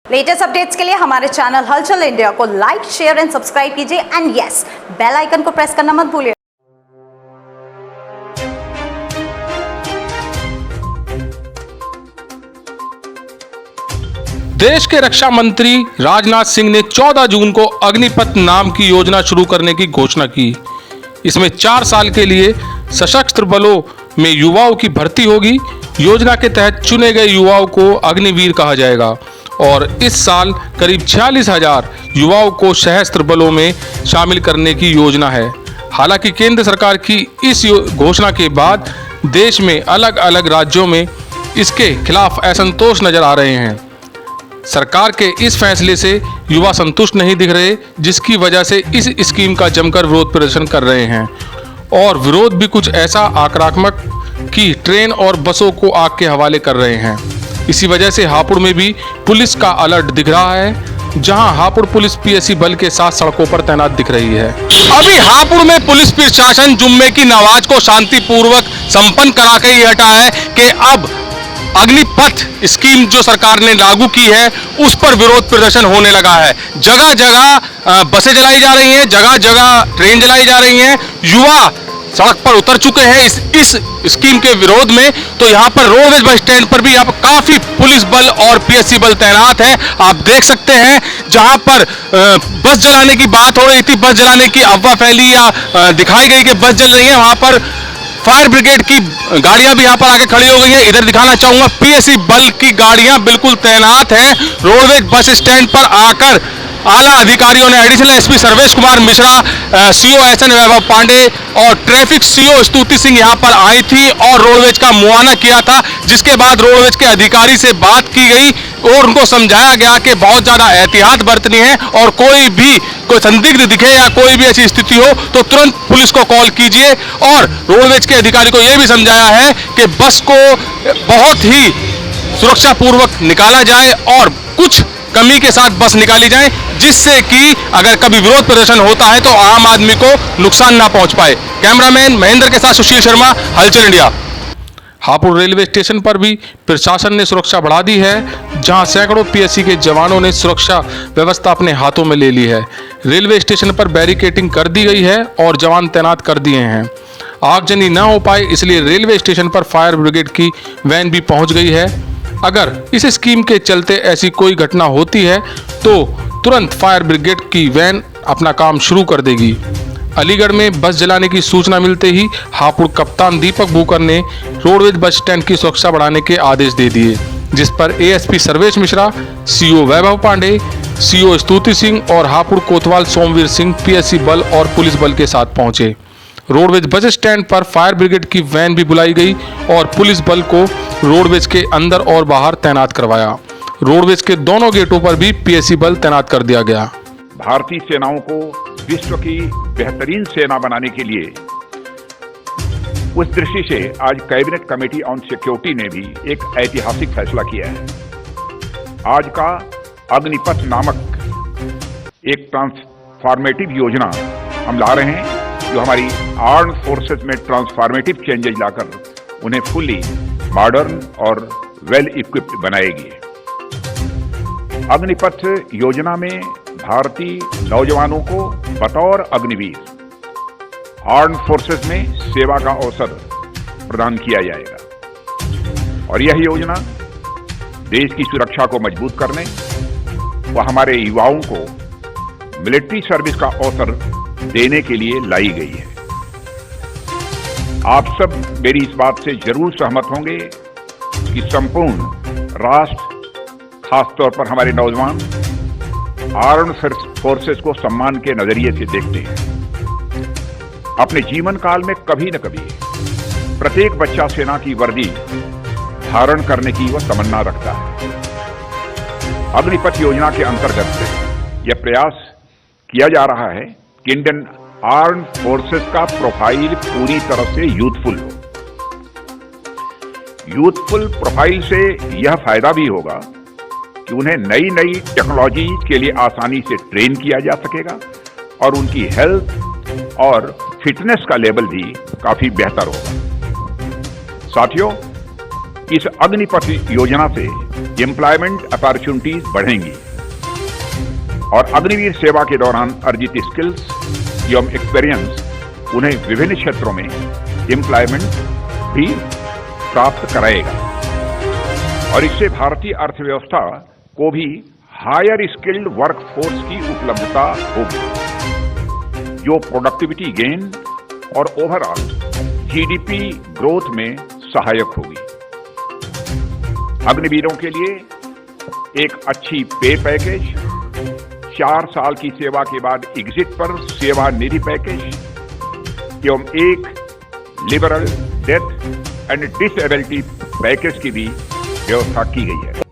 Latest updates के लिए हमारे चैनल हलचल इंडिया को लाइक, शेयर एंड सब्सक्राइब कीजिए एंड यस, बेल आइकन को प्रेस करना मत भूलिए। देश के रक्षा मंत्री राजनाथ सिंह ने 14 जून को अग्निपथ नाम की योजना शुरू करने की घोषणा की। इसमें 4 साल के लिए सशस्त्र बलों में युवाओं की भर्ती होगी। योजना के तहत चुने गए युवाओं को अग्निवीर कहा जाएगा और इस साल करीब 46,000 युवाओं को सशस्त्र बलों में शामिल करने की योजना है। हालांकि केंद्र सरकार की इस घोषणा के बाद देश में अलग अलग राज्यों में इसके खिलाफ असंतोष नजर आ रहे हैं। सरकार के इस फैसले से युवा संतुष्ट नहीं दिख रहे, जिसकी वजह से इस स्कीम का जमकर विरोध प्रदर्शन कर रहे हैं और विरोध भी कुछ ऐसा आक्रामक कि ट्रेन और बसों को आग के हवाले कर रहे हैं। इसी वजह से हापुड़ में भी पुलिस का अलर्ट दिख रहा है, जहां हापुड़ पुलिस पीएसी बल के साथ सड़कों पर तैनात दिख रही है। अभी हापुड़ में पुलिस प्रशासन जुम्मे की नमाज को शांतिपूर्वक संपन्न करा के ये हटा है कि अब अग्निपथ स्कीम जो सरकार ने लागू की है उस पर विरोध प्रदर्शन होने लगा है। जगह जगह बसें जलाई जा रही हैं, जगह जगह ट्रेन जलाई जा रही हैं। युवा सड़क पर उतर चुके हैं इस स्कीम के विरोध में। तो यहाँ पर रोडवेज बस स्टैंड पर भी यहाँ पर काफी पुलिस बल और पीएससी बल तैनात है। आप देख सकते हैं जहाँ पर बस जलाने की बात हो रही थी, बस जलाने की अफवाह फैली या दिखाई गई कि बस जल रही है, वहाँ पर फायर ब्रिगेड की गाड़ियां भी यहाँ पर आके खड़ी हो गई हैं। इधर दिखाना चाहूंगा पीएससी बल की गाड़ियां बिल्कुल तैनात हैं। रोडवेज बस स्टैंड पर आकर आला अधिकारियों ने additional SP Sarvesh Kumar Mishra, CO SN Vaibhav Pandey और ट्रैफिक सीओ स्तुति सिंह यहाँ पर आई थी और रोडवेज का मुआयना किया था, जिसके बाद रोडवेज के अधिकारी से बात की गई और उनको समझाया गया कि बहुत ज्यादा एहतियात बरतनी है और कोई संदिग्ध दिखे या कोई भी ऐसी स्थिति हो तो तुरंत पुलिस को कॉल कीजिए। और रोडवेज के अधिकारी को यह भी समझाया है कि बस को बहुत ही सुरक्षा पूर्वक निकाला जाए और कुछ कमी के साथ बस निकाली जाए, जिससे कि अगर कभी विरोध प्रदर्शन होता है तो आम आदमी को नुकसान ना पहुंच पाए। कैमरामैन महेंद्र के साथ सुशील शर्मा, हलचल इंडिया। हापुड़ रेलवे स्टेशन पर भी प्रशासन ने सुरक्षा बढ़ा दी है, जहां सैकड़ों पीएससी के जवानों ने सुरक्षा व्यवस्था अपने हाथों में ले ली है। रेलवे स्टेशन पर बैरिकेडिंग कर दी गई है और जवान तैनात कर दिए हैं। आगजनी न हो पाए इसलिए रेलवे स्टेशन पर फायर ब्रिगेड की वैन भी पहुंच गई है। अगर इस स्कीम के चलते ऐसी कोई घटना होती है तो तुरंत फायर ब्रिगेड की वैन अपना काम शुरू कर देगी। अलीगढ़ में बस जलाने की सूचना मिलते ही हापुड़ कप्तान दीपक भूकर ने रोडवेज बस स्टैंड की सुरक्षा बढ़ाने के आदेश दे दिए, जिस पर एएसपी सर्वेश मिश्रा, सीओ वैभव पांडे, सीओ स्तुति सिंह और हापुड़ कोतवाल सोमवीर सिंह पीएससी बल और पुलिस बल के साथ पहुंचे। रोडवेज बस स्टैंड पर फायर ब्रिगेड की वैन भी बुलाई गई और पुलिस बल को रोडवेज के अंदर और बाहर तैनात करवाया। रोडवेज के दोनों गेटों पर भी पीएससी बल तैनात कर दिया गया। भारतीय सेनाओं को विश्व की बेहतरीन सेना बनाने के लिए उस दृष्टि से आज कैबिनेट कमेटी ऑन सिक्योरिटी ने भी एक ऐतिहासिक फैसला किया है। आज का अग्निपथ नामक एक ट्रांसफॉर्मेटिव योजना हम ला रहे हैं, जो हमारी आर्म फोर्सेस में ट्रांसफॉर्मेटिव चेंजेज लाकर उन्हें फुल्ली मॉडर्न और वेल इक्विप्ड बनाएगी। अग्निपथ योजना में भारतीय नौजवानों को बतौर अग्निवीर आर्म फोर्सेस में सेवा का अवसर प्रदान किया जाएगा और यह योजना देश की सुरक्षा को मजबूत करने व हमारे युवाओं को मिलिट्री सर्विस का अवसर देने के लिए लाई गई है। आप सब मेरी इस बात से जरूर सहमत होंगे कि संपूर्ण राष्ट्र, खासतौर पर हमारे नौजवान आर्म फोर्सेस को सम्मान के नजरिए से देखते हैं। अपने जीवन काल में कभी न कभी प्रत्येक बच्चा सेना की वर्दी धारण करने की वह तमन्ना रखता है। अग्निपथ योजना के अंतर्गत यह प्रयास किया जा रहा है कि इंडियन आर्म फोर्सेस का प्रोफाइल पूरी तरह से यूथफुल हो। यूथफुल प्रोफाइल से यह फायदा भी होगा कि उन्हें नई नई टेक्नोलॉजी के लिए आसानी से ट्रेन किया जा सकेगा और उनकी हेल्थ और फिटनेस का लेवल भी काफी बेहतर होगा। साथियों, इस अग्निपथ योजना से एम्प्लॉयमेंट अपॉर्चुनिटीज बढ़ेंगी और अग्निवीर सेवा के दौरान अर्जित स्किल्स एवं एक्सपीरियंस उन्हें विभिन्न क्षेत्रों में एम्प्लॉयमेंट भी प्राप्त कराएगा और इससे भारतीय अर्थव्यवस्था को भी हायर स्किल्ड वर्कफोर्स की उपलब्धता होगी, जो प्रोडक्टिविटी गेन और ओवरऑल जीडीपी ग्रोथ में सहायक होगी। अग्निवीरों के लिए एक अच्छी पे पैकेज, 4 साल की सेवा के बाद एग्जिट पर सेवा निधि पैकेज एवं एक liberal death and disability package की भी व्यवस्था की गई है।